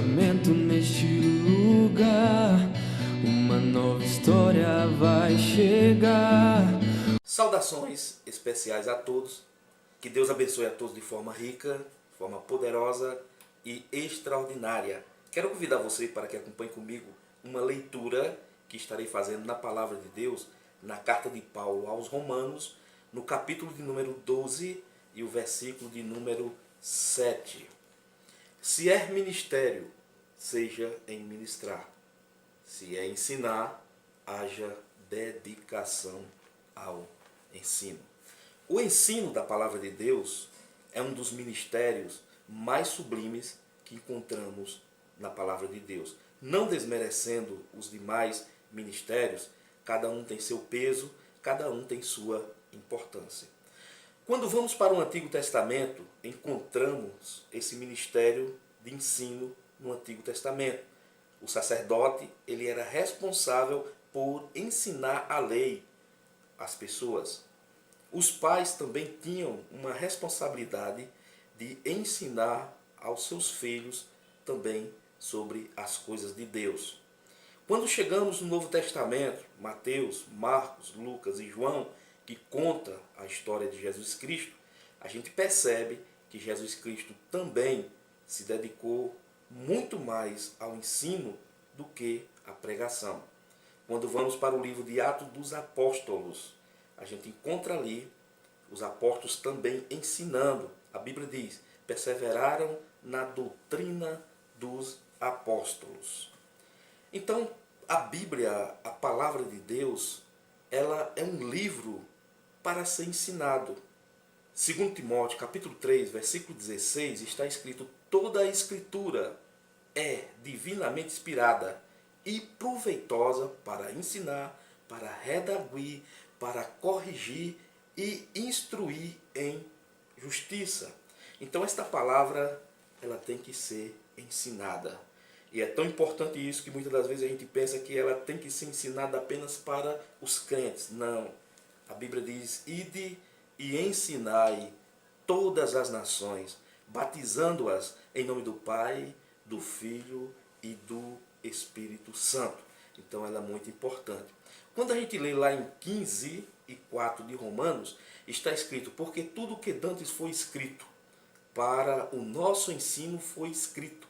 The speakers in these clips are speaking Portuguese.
Testamento neste lugar, uma nova história vai chegar. Saudações especiais a todos, que Deus abençoe a todos de forma rica, de forma poderosa e extraordinária. Quero convidar você para que acompanhe comigo uma leitura que estarei fazendo na Palavra de Deus, na carta de Paulo aos Romanos, no capítulo de número 12 e o versículo de número 7. Se é ministério, seja em ministrar. Se é ensinar, haja dedicação ao ensino. O ensino da Palavra de Deus é um dos ministérios mais sublimes que encontramos na Palavra de Deus. Não desmerecendo os demais ministérios, cada um tem seu peso, cada um tem sua importância. Quando vamos para o Antigo Testamento, encontramos esse ministério de ensino no Antigo Testamento. O sacerdote, ele era responsável por ensinar a lei às pessoas. Os pais também tinham uma responsabilidade de ensinar aos seus filhos também sobre as coisas de Deus. Quando chegamos no Novo Testamento, Mateus, Marcos, Lucas e João, que conta a história de Jesus Cristo, a gente percebe que Jesus Cristo também se dedicou muito mais ao ensino do que à pregação. Quando vamos para o livro de Atos dos Apóstolos, a gente encontra ali os apóstolos também ensinando. A Bíblia diz, perseveraram na doutrina dos apóstolos. Então, a Bíblia, a Palavra de Deus, ela é um livro para ser ensinado. Segundo Timóteo, capítulo 3, versículo 16, está escrito: toda a Escritura é divinamente inspirada e proveitosa para ensinar, para redarguir, para corrigir e instruir em justiça. Então esta palavra, ela tem que ser ensinada. E é tão importante isso que muitas das vezes a gente pensa que ela tem que ser ensinada apenas para os crentes. Não. A Bíblia diz, ide e ensinai todas as nações, batizando-as em nome do Pai, do Filho e do Espírito Santo. Então ela é muito importante. Quando a gente lê lá em 15 e 4 de Romanos, está escrito, porque tudo que dantes foi escrito, para o nosso ensino foi escrito,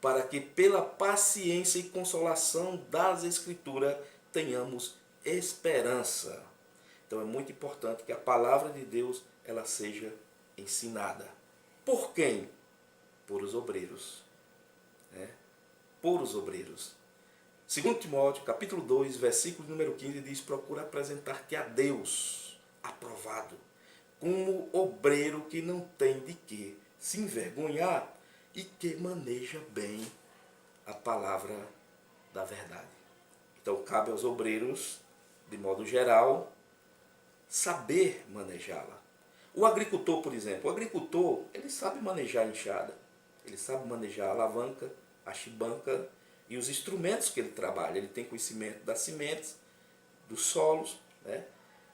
para que pela paciência e consolação das Escrituras tenhamos esperança. Então é muito importante que a palavra de Deus ela seja ensinada. Por quem? Por os obreiros. Por os obreiros. 2 Timóteo, capítulo 2, versículo número 15, diz, procura apresentar-te a Deus, aprovado, como obreiro que não tem de que se envergonhar e que maneja bem a palavra da verdade. Então cabe aos obreiros, de modo geral, saber manejá-la. O agricultor, por exemplo, o agricultor, ele sabe manejar a enxada, ele sabe manejar a alavanca, a chibanca e os instrumentos que ele trabalha. Ele tem conhecimento das sementes, dos solos,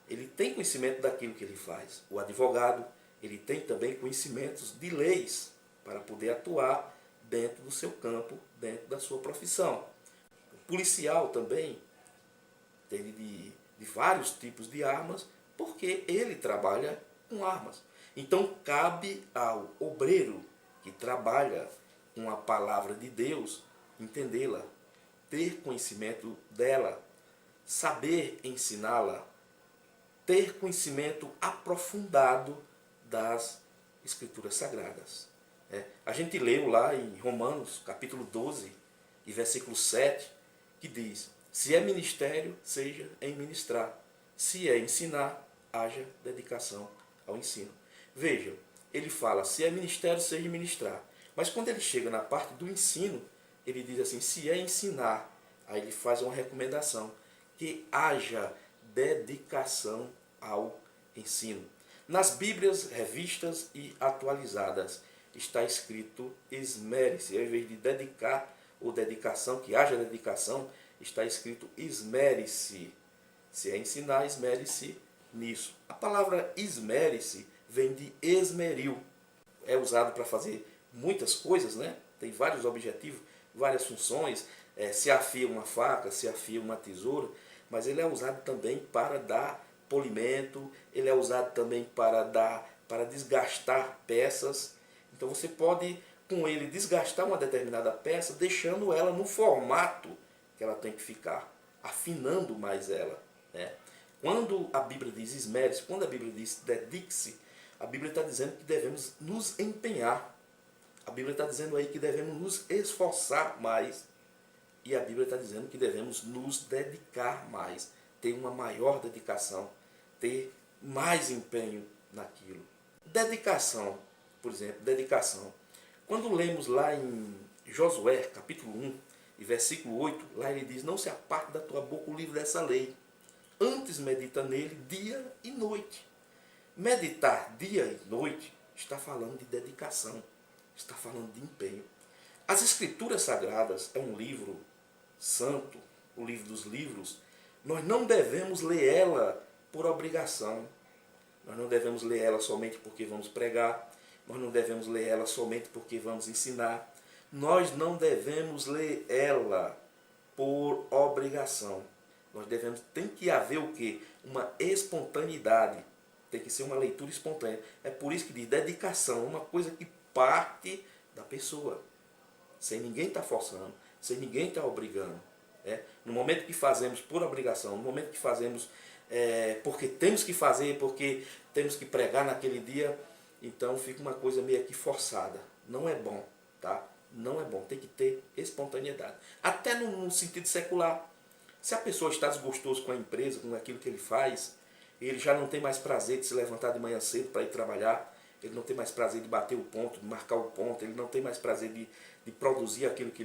Ele tem conhecimento daquilo que ele faz. O advogado, ele tem também conhecimentos de leis para poder atuar dentro do seu campo, dentro da sua profissão. O policial também tem de vários tipos de armas, porque ele trabalha com armas. Então cabe ao obreiro que trabalha com a palavra de Deus entendê-la, ter conhecimento dela, saber ensiná-la, ter conhecimento aprofundado das Escrituras Sagradas. A gente leu lá em Romanos, capítulo 12, e versículo 7, que diz, se é ministério, seja em ministrar. Se é ensinar, haja dedicação ao ensino. Veja, ele fala, se é ministério, seja em ministrar. Mas quando ele chega na parte do ensino, ele diz assim, se é ensinar, aí ele faz uma recomendação, que haja dedicação ao ensino. Nas Bíblias revistas e atualizadas está escrito esmere-se, ao invés de dedicar ou dedicação, que haja dedicação, está escrito esmere-se. Se é ensinar, esmere-se nisso. A palavra esmere-se vem de esmeril. É usado para fazer muitas coisas, tem vários objetivos, várias funções, se afia uma faca, se afia uma tesoura, mas ele é usado também para dar polimento, ele é usado também para desgastar peças. Então você pode com ele desgastar uma determinada peça, deixando ela no formato que ela tem que ficar, afinando mais ela, né? Quando a Bíblia diz esmere-se, quando a Bíblia diz dedique-se, a Bíblia está dizendo que devemos nos empenhar. A Bíblia está dizendo aí que devemos nos esforçar mais. E a Bíblia está dizendo que devemos nos dedicar mais, ter uma maior dedicação, ter mais empenho naquilo. Dedicação, por exemplo, dedicação. Quando lemos lá em Josué, capítulo 1, e versículo 8, lá ele diz, não se aparte da tua boca o livro dessa lei, antes medita nele dia e noite. Meditar dia e noite está falando de dedicação, está falando de empenho. As Escrituras Sagradas é um livro santo, o livro dos livros. Nós não devemos ler ela por obrigação. Nós não devemos ler ela somente porque vamos pregar. Nós não devemos ler ela somente porque vamos ensinar. Nós não devemos ler ela por obrigação. Nós devemos, tem que haver o quê? Uma espontaneidade. Tem que ser uma leitura espontânea. É por isso que diz dedicação, uma coisa que parte da pessoa. Sem ninguém estar forçando, sem ninguém estar obrigando. No momento que fazemos por obrigação, no momento que fazemos porque temos que fazer, porque temos que pregar naquele dia, então fica uma coisa meio que forçada. Não é bom, tá? Não é bom, tem que ter espontaneidade. Até no sentido secular. Se a pessoa está desgostoso com a empresa, com aquilo que ele faz, ele já não tem mais prazer de se levantar de manhã cedo para ir trabalhar, ele não tem mais prazer de bater o ponto, de marcar o ponto, ele não tem mais prazer de produzir aquilo que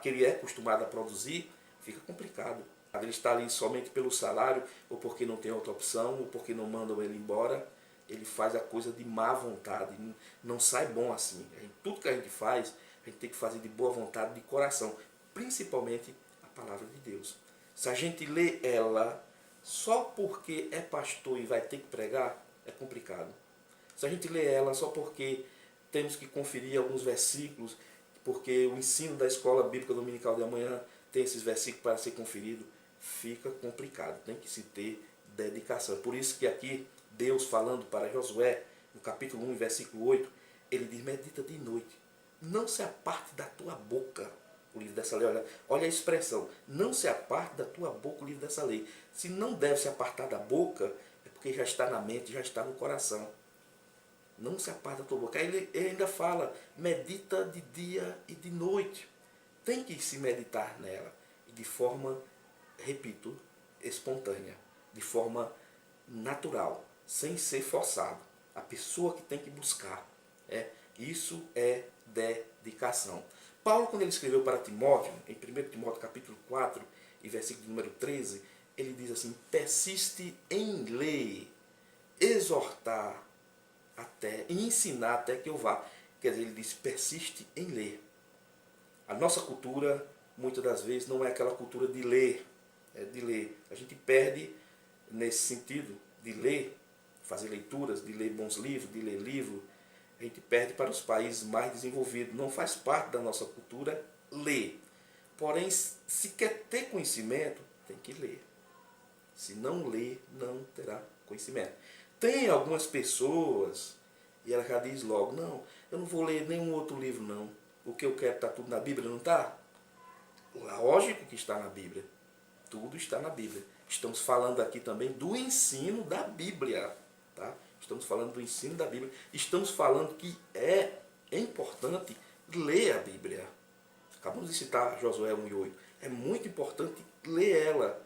ele é acostumado a produzir, fica complicado. Ele está ali somente pelo salário, ou porque não tem outra opção, ou porque não mandam ele embora, ele faz a coisa de má vontade, não sai bom assim. Tudo que a gente faz, a gente tem que fazer de boa vontade, de coração, principalmente a palavra de Deus. Se a gente lê ela só porque é pastor e vai ter que pregar, é complicado. Se a gente lê ela só porque temos que conferir alguns versículos, porque o ensino da escola bíblica dominical de amanhã tem esses versículos para ser conferido, fica complicado. Tem que se ter dedicação. Por isso que aqui Deus falando para Josué, no capítulo 1, versículo 8, ele diz, medita de noite, não se aparte da tua boca o livro dessa lei. Olha a expressão, não se aparte da tua boca o livro dessa lei. Se não deve se apartar da boca, é porque já está na mente, já está no coração. Não se aparta da tua boca. Aí ele ainda fala, medita de dia e de noite. Tem que se meditar nela. E de forma, repito, espontânea. De forma natural. Sem ser forçado. A pessoa que tem que buscar. Isso é dedicação. Paulo, quando ele escreveu para Timóteo, em 1 Timóteo capítulo 4, e versículo número 13, ele diz assim, persiste em ler, exortar, e ensinar até que eu vá. Quer dizer, ele diz, persiste em ler. A nossa cultura, muitas das vezes, não é aquela cultura de ler. De ler. A gente perde nesse sentido de ler, fazer leituras, de ler bons livros, de ler livros. A gente perde para os países mais desenvolvidos. Não faz parte da nossa cultura ler. Porém, se quer ter conhecimento, tem que ler. Se não ler, não terá conhecimento. Tem algumas pessoas, e ela já diz logo, não, eu não vou ler nenhum outro livro não. O que eu quero está tudo na Bíblia, não está? Lógico que está na Bíblia. Tudo está na Bíblia. Estamos falando aqui também do ensino da Bíblia. Tá? Estamos falando do ensino da Bíblia. Estamos falando que é importante ler a Bíblia. Acabamos de citar Josué 1 e 8. É muito importante ler ela.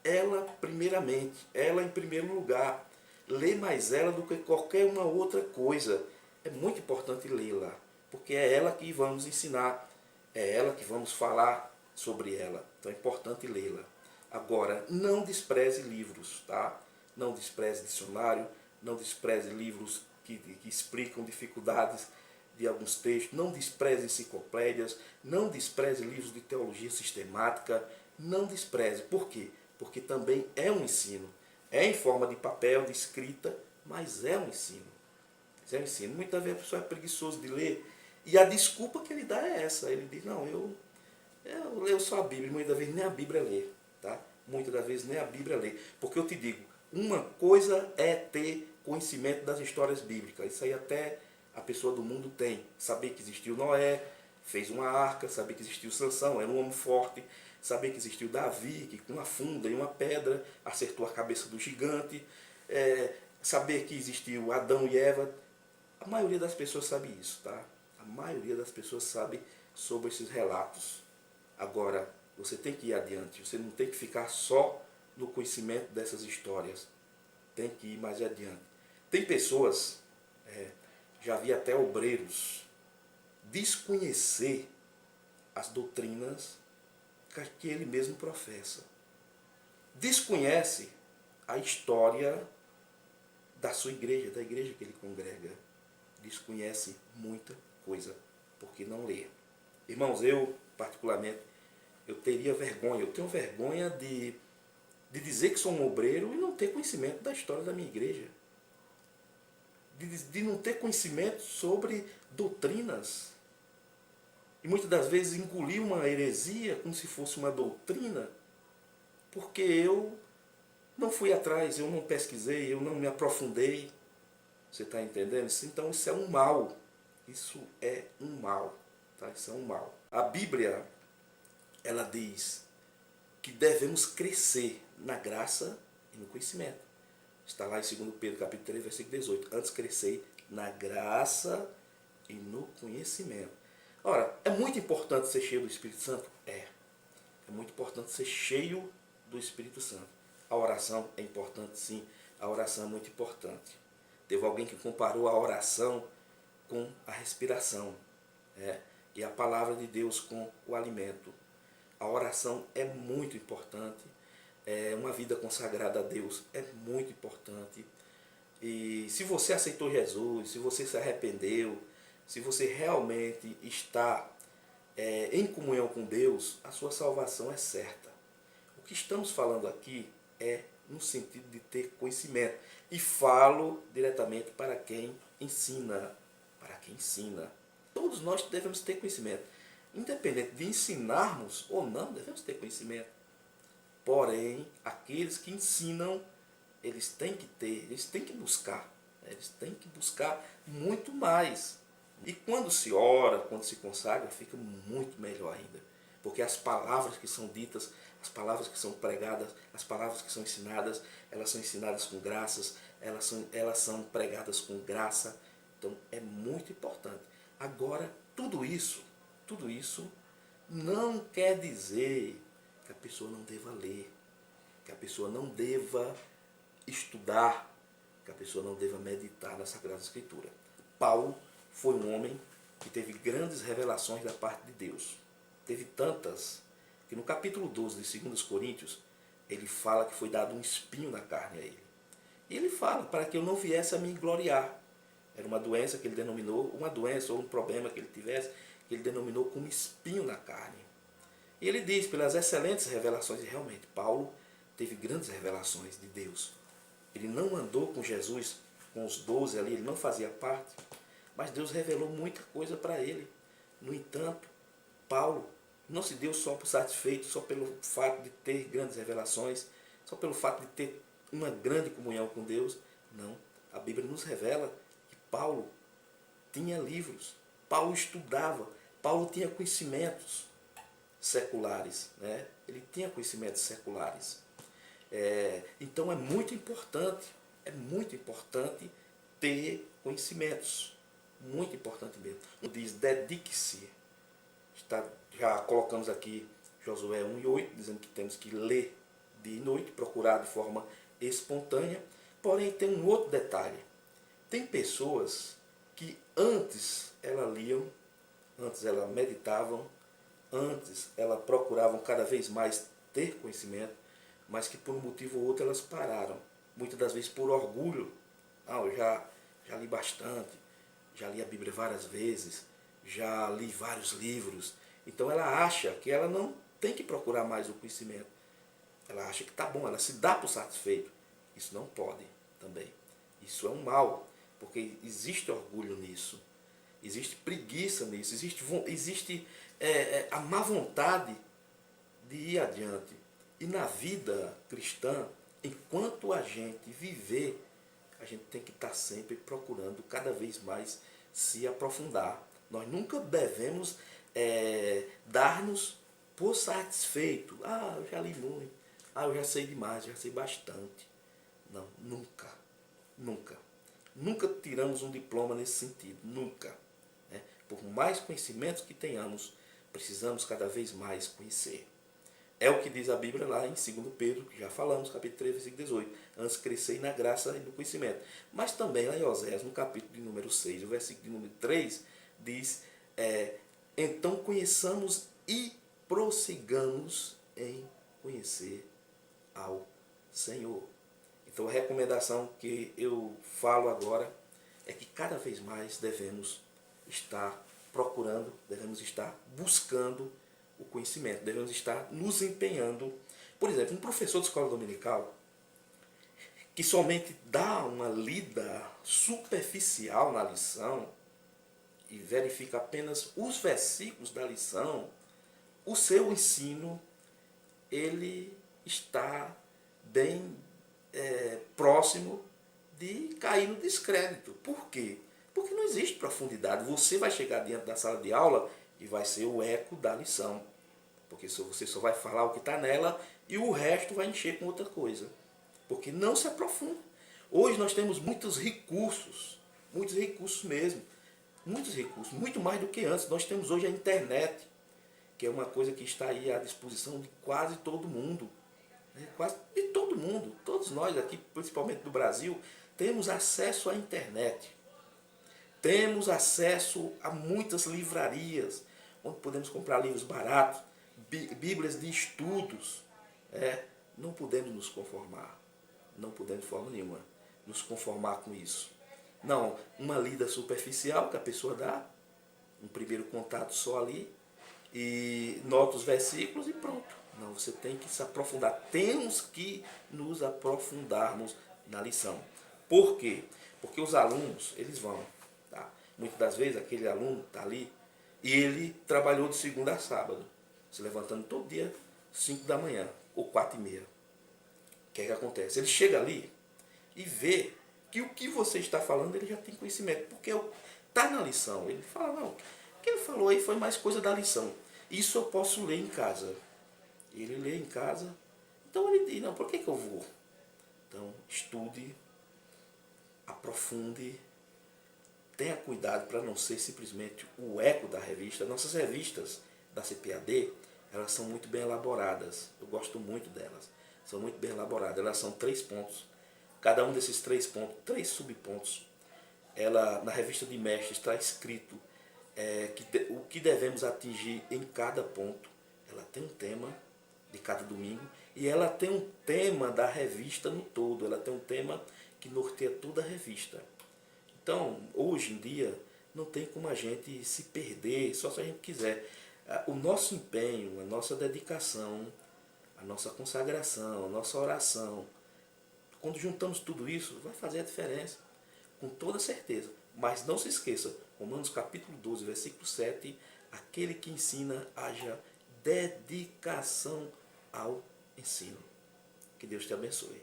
Ela primeiramente. Ela em primeiro lugar. Ler mais ela do que qualquer uma outra coisa. É muito importante lê-la. Porque é ela que vamos ensinar. É ela que vamos falar sobre ela. Então é importante lê-la. Agora, não despreze livros. Tá? Não despreze dicionário. Não despreze livros que explicam dificuldades de alguns textos. Não despreze enciclopédias. Não despreze livros de teologia sistemática. Não despreze. Por quê? Porque também é um ensino. É em forma de papel, de escrita, mas é um ensino. É um ensino. Muitas vezes a pessoa é preguiçoso de ler e a desculpa que ele dá é essa. Ele diz, não, Eu leio só a Bíblia, muitas vezes nem a Bíblia lê, tá? Muitas das vezes nem a Bíblia lê. Porque eu te digo, uma coisa é ter conhecimento das histórias bíblicas. Isso aí até a pessoa do mundo tem. Saber que existiu Noé, fez uma arca, saber que existiu Sansão, era um homem forte, saber que existiu Davi, que com uma funda e uma pedra acertou a cabeça do gigante, saber que existiu Adão e Eva. A maioria das pessoas sabe isso, tá? A maioria das pessoas sabe sobre esses relatos. Agora, você tem que ir adiante, você não tem que ficar só no conhecimento dessas histórias. Tem que ir mais adiante. Tem pessoas, já vi até obreiros, desconhecer as doutrinas que ele mesmo professa. Desconhece a história da sua igreja, da igreja que ele congrega. Desconhece muita coisa, porque não lê. Irmãos, eu, particularmente, eu teria vergonha, eu tenho vergonha de dizer que sou um obreiro e não ter conhecimento da história da minha igreja. De não ter conhecimento sobre doutrinas. E muitas das vezes engolir uma heresia como se fosse uma doutrina, porque eu não fui atrás, eu não pesquisei, eu não me aprofundei. Você está entendendo? Então isso é um mal. Isso é um mal. Tá? Isso é um mal. A Bíblia, ela diz que devemos crescer na graça e no conhecimento. Está lá em 2 Pedro capítulo 3, versículo 18. Antes crescer na graça e no conhecimento. Ora, é muito importante ser cheio do Espírito Santo? É muito importante ser cheio do Espírito Santo. A oração é importante, sim. A oração é muito importante. Teve alguém que comparou a oração com a respiração, e a palavra de Deus com o alimento. A oração é muito importante. Uma vida consagrada a Deus é muito importante. E se você aceitou Jesus, se você se arrependeu, se você realmente está em comunhão com Deus, a sua salvação é certa. O que estamos falando aqui é no sentido de ter conhecimento. E falo diretamente para quem ensina. Para quem ensina. Todos nós devemos ter conhecimento. Independente de ensinarmos ou não, devemos ter conhecimento. Porém, aqueles que ensinam, eles têm que ter, eles têm que buscar. Eles têm que buscar muito mais. E quando se ora, quando se consagra, fica muito melhor ainda. Porque as palavras que são ditas, as palavras que são pregadas, as palavras que são ensinadas, elas são ensinadas com graças, elas são pregadas com graça. Então é muito importante. Agora, tudo isso não quer dizer que a pessoa não deva ler, que a pessoa não deva estudar, que a pessoa não deva meditar na Sagrada Escritura. Paulo foi um homem que teve grandes revelações da parte de Deus. Teve tantas que no capítulo 12 de 2 Coríntios, ele fala que foi dado um espinho na carne a ele. E ele fala, para que eu não viesse a me gloriar. Era uma doença que ele denominou, uma doença ou um problema que ele tivesse, que ele denominou como espinho na carne. E ele diz, pelas excelentes revelações, e realmente, Paulo teve grandes revelações de Deus. Ele não andou com Jesus, com os 12 ali, ele não fazia parte, mas Deus revelou muita coisa para ele. No entanto, Paulo não se deu só por satisfeito, só pelo fato de ter grandes revelações, só pelo fato de ter uma grande comunhão com Deus. Não, a Bíblia nos revela que Paulo tinha livros, Paulo estudava, Paulo tinha conhecimentos seculares, Ele tinha conhecimentos seculares. Então é muito importante ter conhecimentos, muito importante mesmo. Diz, dedique-se. Já colocamos aqui Josué 1:8, dizendo que temos que ler dia e noite, procurar de forma espontânea. Porém, tem um outro detalhe. Tem pessoas que antes elas liam, antes elas meditavam, antes elas procuravam cada vez mais ter conhecimento, mas que por um motivo ou outro elas pararam. Muitas das vezes por orgulho. Eu já li bastante, já li a Bíblia várias vezes, já li vários livros. Então ela acha que ela não tem que procurar mais o conhecimento. Ela acha que está bom, ela se dá por satisfeito. Isso não pode também. Isso é um mal, porque existe orgulho nisso. existe preguiça nisso, existe a má vontade de ir adiante. E na vida cristã, enquanto a gente viver, a gente tem que estar sempre procurando cada vez mais se aprofundar. Nós nunca devemos dar-nos por satisfeito. Ah, eu já li muito. Ah, eu já sei demais, já sei bastante. Não, nunca. Nunca. Nunca tiramos um diploma nesse sentido. Nunca. Né? Por mais conhecimentos que tenhamos, precisamos cada vez mais conhecer. É o que diz a Bíblia lá em 2 Pedro, que já falamos, capítulo 3, versículo 18. Antes crescei na graça e no conhecimento. Mas também lá em Oséias, no capítulo de número 6, o versículo de número 3, diz, então conheçamos e prossigamos em conhecer ao Senhor. Então a recomendação que eu falo agora é que cada vez mais devemos estar procurando, devemos estar buscando o conhecimento, devemos estar nos empenhando. Por exemplo, um professor de escola dominical que somente dá uma lida superficial na lição e verifica apenas os versículos da lição, o seu ensino ele está bem próximo de cair no descrédito. Por quê? Porque não existe profundidade. Você vai chegar diante da sala de aula e vai ser o eco da lição. Porque você só vai falar o que está nela e o resto vai encher com outra coisa. Porque não se aprofunda. Hoje nós temos muitos recursos mesmo. Muitos recursos, muito mais do que antes. Nós temos hoje a internet, que é uma coisa que está aí à disposição de quase todo mundo. Quase de todo mundo. Todos nós aqui, principalmente do Brasil, temos acesso à internet. Temos acesso a muitas livrarias, onde podemos comprar livros baratos, bíblias de estudos. Não podemos nos conformar. Não podemos de forma nenhuma nos conformar com isso. Não, uma lida superficial que a pessoa dá, um primeiro contato só ali, e nota os versículos e pronto. Não, você tem que se aprofundar. Temos que nos aprofundarmos na lição. Por quê? Porque os alunos, eles vão. Tá? Muitas das vezes aquele aluno está ali e ele trabalhou de segunda a sábado, se levantando todo dia, 5 da manhã ou 4h30. O que é que acontece? Ele chega ali e vê que o que você está falando ele já tem conhecimento, porque está na lição. Ele fala, não, o que ele falou aí foi mais coisa da lição. Isso eu posso ler em casa. Ele lê em casa, então ele diz, não, por que eu vou? Então, estude, aprofunde, tenha cuidado para não ser simplesmente o eco da revista. Nossas revistas da CPAD, elas são muito bem elaboradas, eu gosto muito delas, são muito bem elaboradas, elas são 3 pontos, cada um desses 3 pontos, 3 subpontos, na revista de mestres está escrito o que devemos atingir em cada ponto. Ela tem um tema de cada domingo e ela tem um tema da revista no todo, ela tem um tema que norteia toda a revista. Então, hoje em dia, não tem como a gente se perder, só se a gente quiser. O nosso empenho, a nossa dedicação, a nossa consagração, a nossa oração, quando juntamos tudo isso, vai fazer a diferença, com toda certeza. Mas não se esqueça, Romanos capítulo 12, versículo 7, aquele que ensina haja dedicação ao ensino. Que Deus te abençoe.